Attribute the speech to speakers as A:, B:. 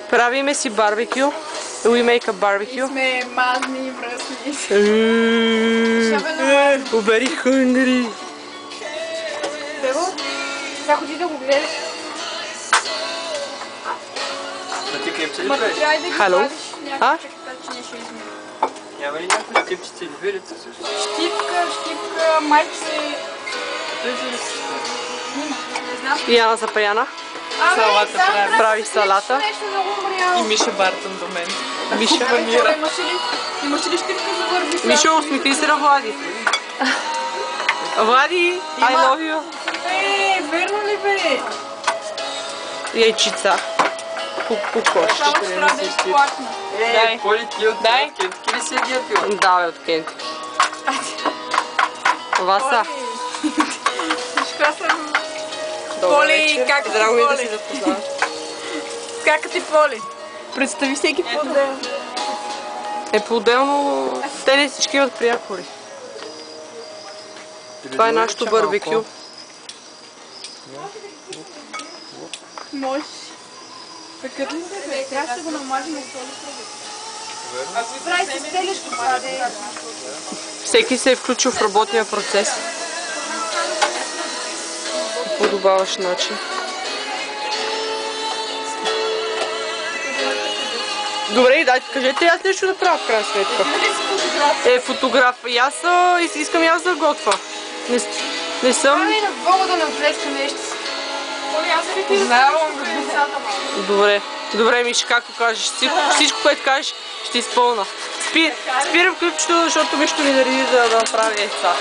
A: Правиме си барбекю. We make a barbecue.
B: Сме мазни връзни.
A: Very hungry.
B: Бебо, сега ходи да го гледаш.
C: Ти клипче ли
B: Ма
C: правиш?
B: трябва да ги
A: Hello?
B: пазиш
A: А?
B: някакви така, че не ще измие.
C: Няма ли някакви щипчици или вилица също?
B: Щипка, майка се... Не знам.
A: Яна Запаяна.
C: Салата прави.
A: Прави салата.
B: Нещо много умряло.
C: И Миша Бартън до мен.
A: Миша.
B: Имаш ли щипка за бърби?
A: Мишо, усмихни се на Влади. Влади, I love you.
B: Верно ли бе?
A: Яйчица. Пукош.
B: Само ще трябва да изплакна.
C: Дай. Поли ти от кентки ли си е диапила?
A: Да, бе, от Кенти. Васа.
B: Всичко аз съм...
A: Добър
B: Поли,
A: вечер.
B: как ти
A: Драго ми да
B: Поли?
A: се запознаваш.
B: Как ти Поли? Представи всеки по-отделно.
A: По-отделно, те не всички имат приятели. Това е нашето барбекю.
B: Може. Такъв ли се? Трябва да го намажем от този продукт. Ако ви прави с телешко паде.
A: Всеки се е включил в работния процес. По подобаващ начин. Добре, дайте, кажете аз нещо да правя в крайна сметка. Фотограф. И аз искам и аз да готвя. Не съм...
B: Ами на Бога да не оплеска нещо. Поли, аз ли ти
C: Познавам
A: Добре. Добре, Миша, както кажеш. Всичко, което кажеш, ще изпълна. Спирам клипчето, защото Мишто ми нареди да направи яйца.